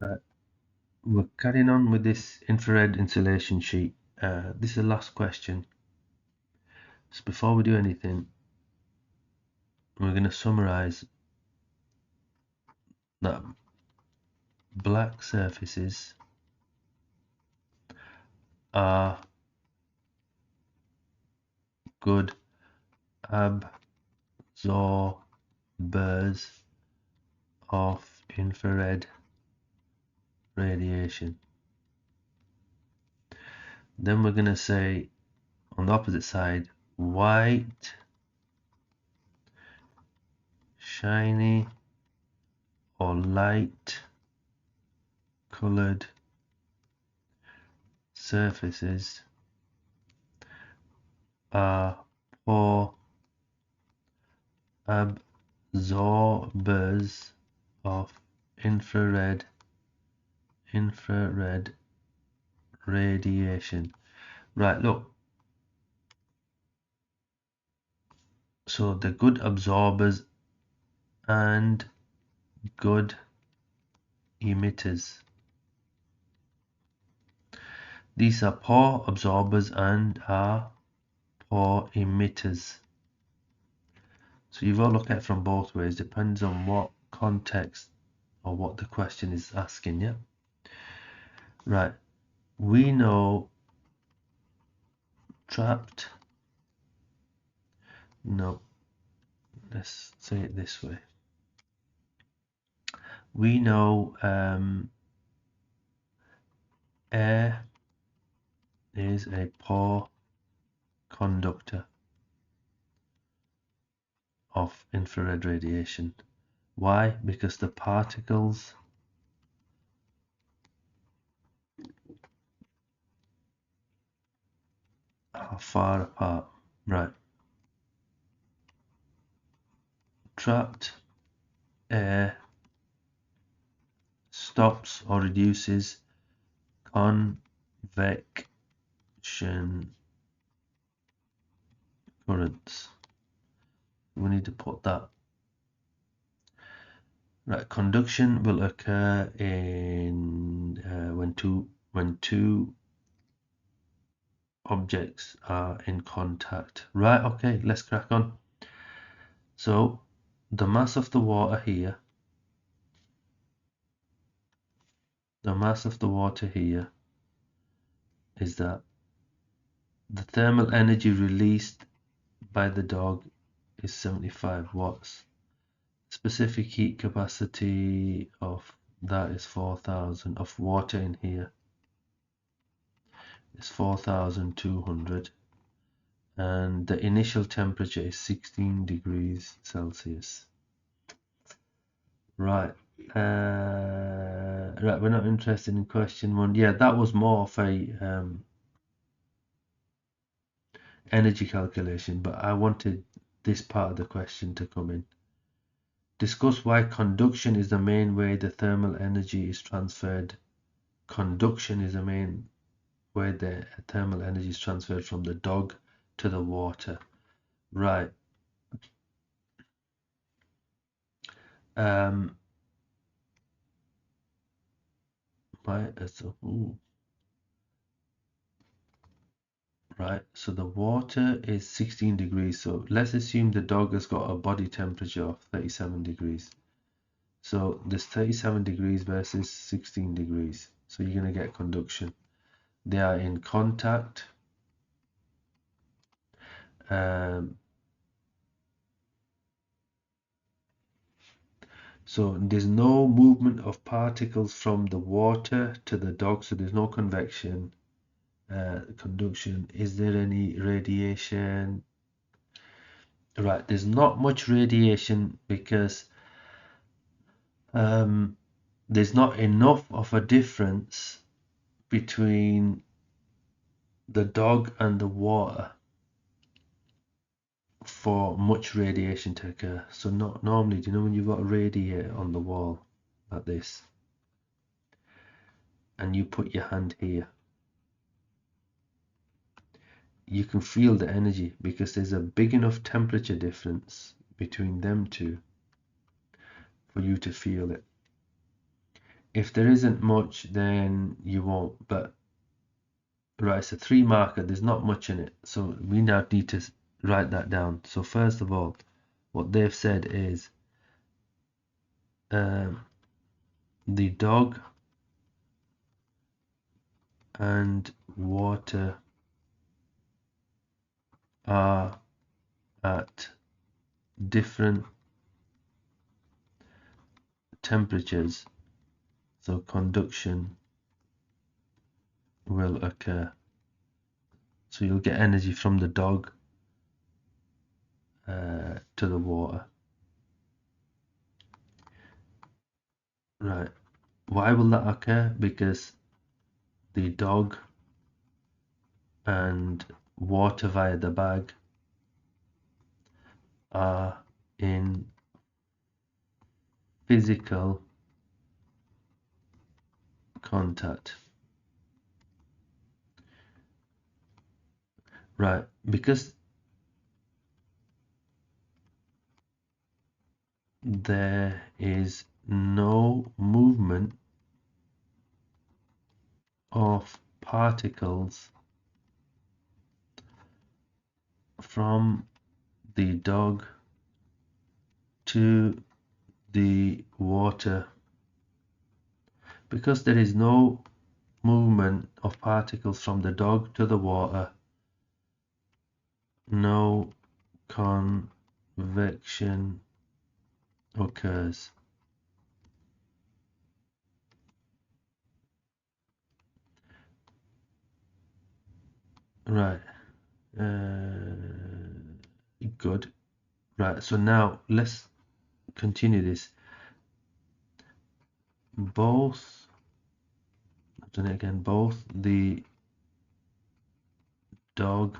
Right. We're carrying on with this infrared insulation sheet. This is the last question. So before we do anything, we're going to summarize that black surfaces are good absorbers of infrared radiation. Then we're going to say on the opposite side, white, shiny or light colored surfaces are poor absorbers of infrared radiation. Right, look. So the good absorbers and good emitters. These are poor absorbers and are poor emitters. So you've got to look at it from both ways. Depends on what context or what the question is asking, yeah? Right. We know trapped. No. Let's say it this way. We know air is a poor conductor of infrared radiation. Why? Because the particles are far apart. Right. Trapped air stops or reduces convection currents. We need to put that. Right. Conduction will occur in when two objects are in contact. Right, okay, let's crack on. So the mass of the water here, is that the thermal energy released by the dog is 75 watts. Specific heat capacity of that is 4,000 of water in here is 4,200, and the initial temperature is 16 degrees Celsius. Right. Right, we're not interested in question one. Yeah, that was more of a energy calculation, but I wanted this part of the question to come in. Discuss why conduction is the main way the thermal energy is transferred. Conduction is the main way the thermal energy is transferred from the dog to the water. Right. Right, so the water is 16 degrees. So let's assume the dog has got a body temperature of 37 degrees. So there's 37 degrees versus 16 degrees. So you're going to get conduction. They are in contact. So there's no movement of particles from the water to the dog. So there's no convection. Conduction. Is there any radiation? Right, there's not much radiation because there's not enough of a difference between the dog and the water for much radiation to occur. So not normally, do you know when you've got a radiator on the wall like this and you put your hand here, you can feel the energy because there's a big enough temperature difference between them two for you to feel it. If there isn't much, then you won't. But right, it's a 3 marker. There's not much in it. So we now need to write that down. So first of all, what they've said is the dog and water are at different temperatures, so conduction will occur. So you'll get energy from the dog to the water. Right. Why will that occur? Because the dog and water via the bag are in physical contact. Right. Because there is no movement of particles from the dog to the water. Because there is no movement of particles from the dog to the water, no convection occurs. Right. Good. Right. So now let's continue this. Both, I've done it again. Both the dog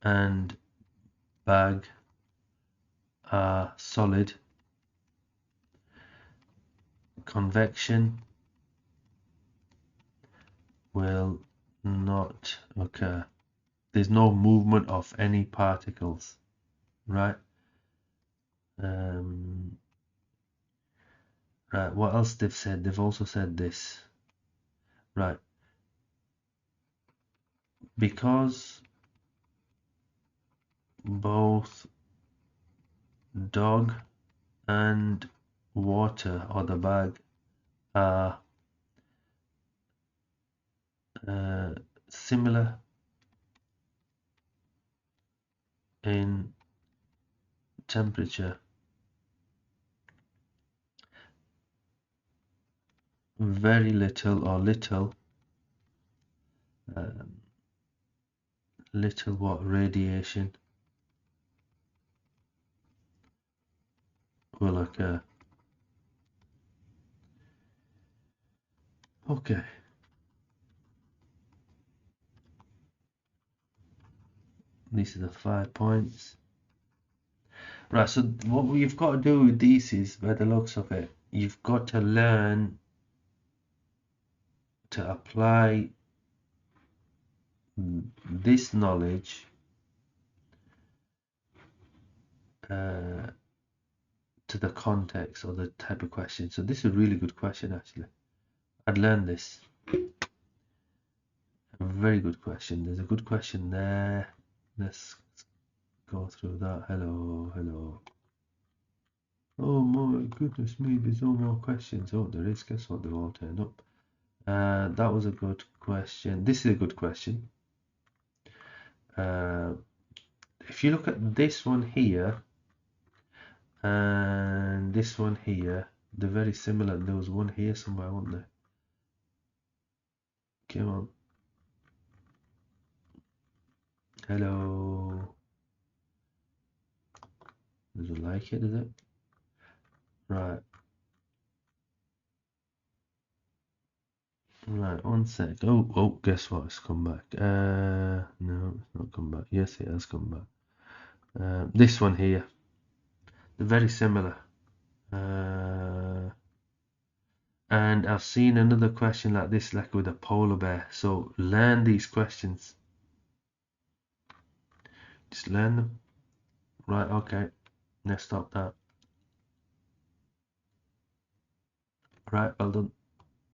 and bag are solid. Convection will not occur. There's no movement of any particles, right? Right, what else they've said? They've also said this, right? Because both dog and water or the bag are similar in temperature, very little or little what radiation will occur. Okay. These are the 5 points. Right, so what you've got to do with these is, by the looks of it, you've got to learn to apply this knowledge to the context or the type of question. So this is a really good question, actually. I'd learned this. A very good question. There's a good question there. Let's go through that. Hello. Oh my goodness me, there's no more questions. Oh, there is. Guess what? They've all turned up. That was a good question. This is a good question. If you look at this one here and this one here, they're very similar. There was one here somewhere, wasn't there? Come on. Hello. Does it like it, is it? Right. Right, 1 sec. Oh, guess what? It's come back. No, it's not come back. Yes, it has come back. This one here. They're very similar. And I've seen another question like this, like with a polar bear. So learn these questions. Just learn them. Right, okay. Let's stop that. Right, well done.